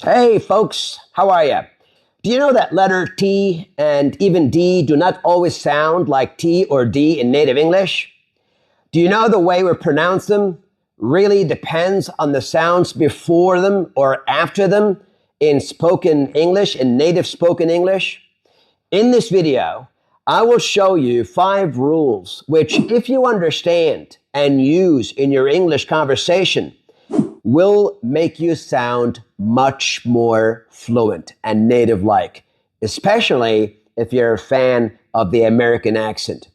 Hey folks, how are you? Do you know that letter T and even D do not always sound like T or D in native English? Do you know the way we pronounce them really depends on the sounds before them or after them in spoken English, in native spoken English? In this video, I will show you 5 rules which, if you understand and use in your English conversation, will make you sound much more fluent and native-like, especially if you're a fan of the American accent.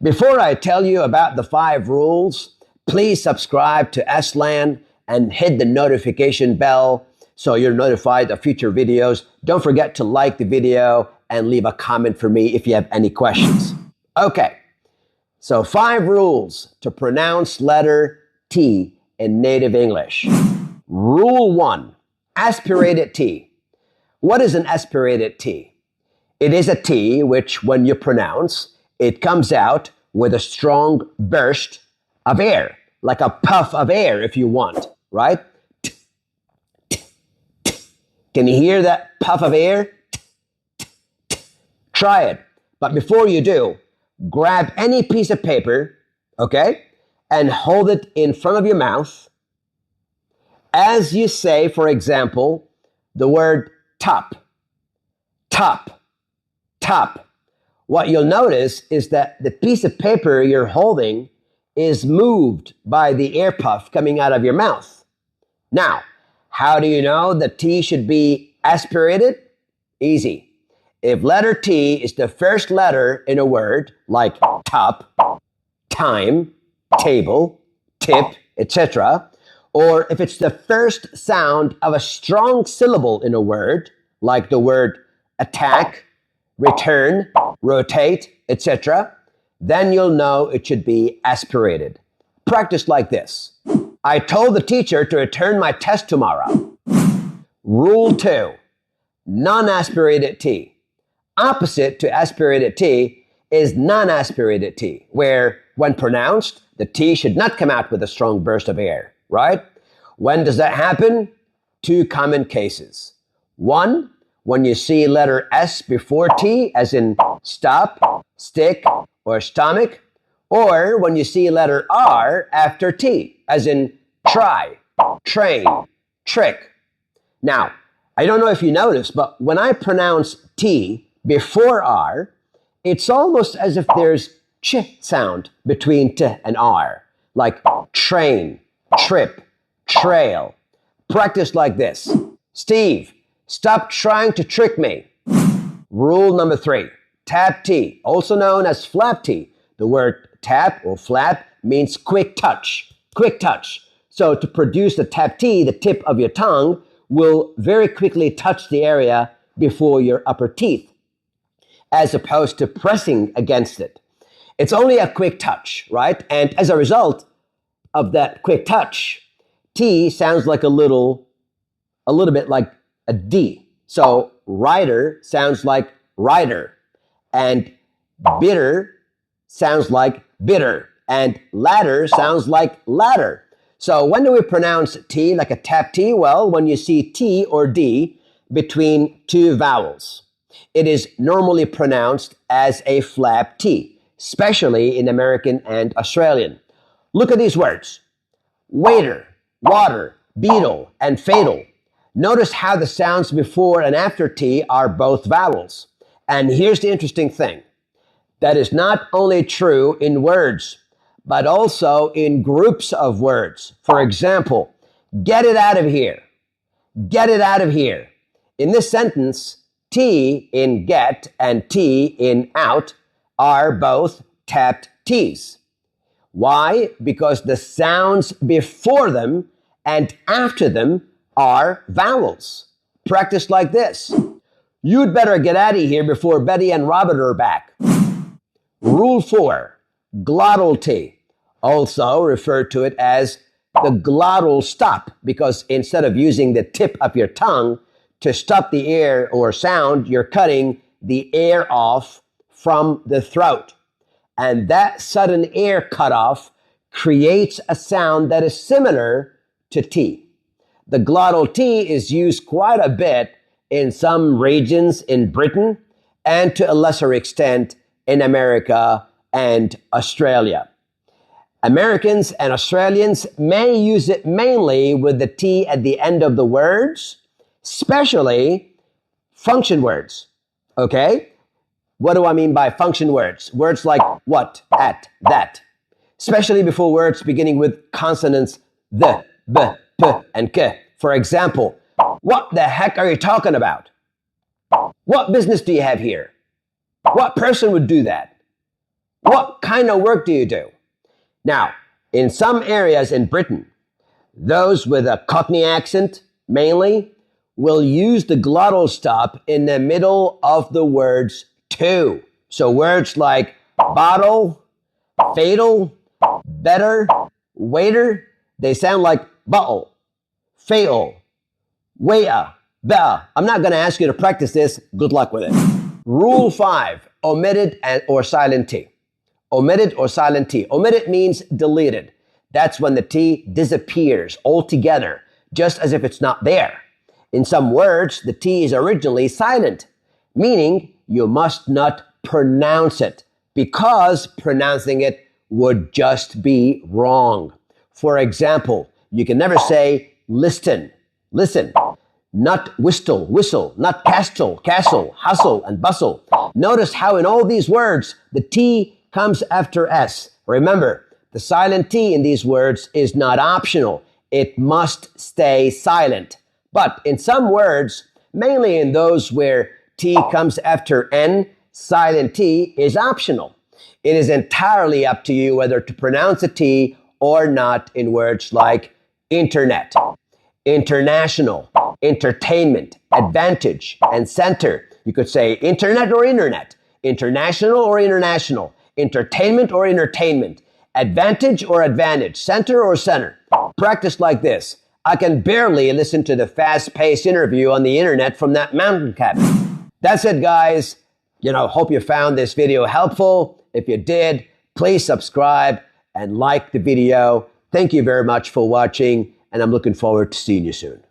Before I tell you about the 5 rules, please subscribe to SLAN and hit the notification bell so you're notified of future videos. Don't forget to like the video and leave a comment for me if you have any questions. Okay, so 5 rules to pronounce letter T in native English. Rule 1, aspirated T. What is an aspirated T? It is a T which, when you pronounce, it comes out with a strong burst of air, like a puff of air if you want, right? Can you hear that puff of air? Try it. But before you do, grab any piece of paper, okay, and hold it in front of your mouth as you say, for example, the word top, top, top. What you'll notice is that the piece of paper you're holding is moved by the air puff coming out of your mouth. Now, how do you know the T should be aspirated? Easy. If letter T is the first letter in a word, like top, time, table, tip, etc., or if it's the first sound of a strong syllable in a word, like the word attack, return, rotate, etc., then you'll know it should be aspirated. Practice like this. I told the teacher to return my test tomorrow. Rule 2, non-aspirated T. Opposite to aspirated T is non-aspirated T, where, when pronounced, the T should not come out with a strong burst of air, right? When does that happen? 2 common cases. 1, when you see letter S before T, as in stop, stick, or stomach, or when you see letter R after T, as in try, train, trick. Now, I don't know if you noticed, but when I pronounce T before R, it's almost as if there's ch sound between T and R, like train, trip, trail. Practice like this. Steve, stop trying to trick me. Rule number 3, tap T, also known as flap T. The word tap or flap means quick touch, quick touch. So to produce the tap T, the tip of your tongue will very quickly touch the area before your upper teeth, as opposed to pressing against it. It's only a quick touch, right? And as a result of that quick touch, T sounds like a little bit like a D. So rider sounds like rider, and bitter sounds like bitter, and ladder sounds like ladder. So when do we pronounce T like a tap T? Well, when you see T or D between 2 vowels. It is normally pronounced as a flap T, especially in American and Australian. Look at these words: waiter, water, beetle, and fatal. Notice how the sounds before and after T are both vowels. And here's the interesting thing. That is not only true in words, but also in groups of words. For example, get it out of here. Get it out of here. In this sentence, T in get and T in out are both tapped T's. Why? Because the sounds before them and after them are vowels. Practice like this. You'd better get out of here before Betty and Robert are back. Rule 4, glottal T. Also refer to it as the glottal stop, because instead of using the tip of your tongue to stop the air or sound, you're cutting the air off from the throat. And that sudden air cutoff creates a sound that is similar to T. The glottal T is used quite a bit in some regions in Britain and to a lesser extent in America and Australia. Americans and Australians may use it mainly with the T at the end of the words, especially function words. Okay? What do I mean by function words? Words like what, at, that. Especially before words beginning with consonants the, b, p, and k. For example, what the heck are you talking about? What business do you have here? What person would do that? What kind of work do you do? Now, in some areas in Britain, those with a Cockney accent, mainly, will use the glottal stop in the middle of the words too. So words like bottle, fatal, better, waiter, they sound like bottle, fatal, waiter, better. I'm not going to ask you to practice this. Good luck with it. Rule 5, omitted or silent T. Omitted or silent T. Omitted means deleted. That's when the T disappears altogether, just as if it's not there. In some words, the T is originally silent, meaning you must not pronounce it because pronouncing it would just be wrong. For example, you can never say listen, listen, not whistle, whistle, not castle, castle, hustle, and bustle. Notice how in all these words, the T comes after S. Remember, the silent T in these words is not optional. It must stay silent. But in some words, mainly in those where T comes after N, silent T is optional. It is entirely up to you whether to pronounce a T or not in words like internet, international, entertainment, advantage, and center. You could say internet or internet, international or international, entertainment or entertainment, advantage or advantage, center or center. Practice like this. I can barely listen to the fast-paced interview on the internet from that mountain cabin. That's it, guys. Hope you found this video helpful. If you did, please subscribe and like the video. Thank you very much for watching, and I'm looking forward to seeing you soon.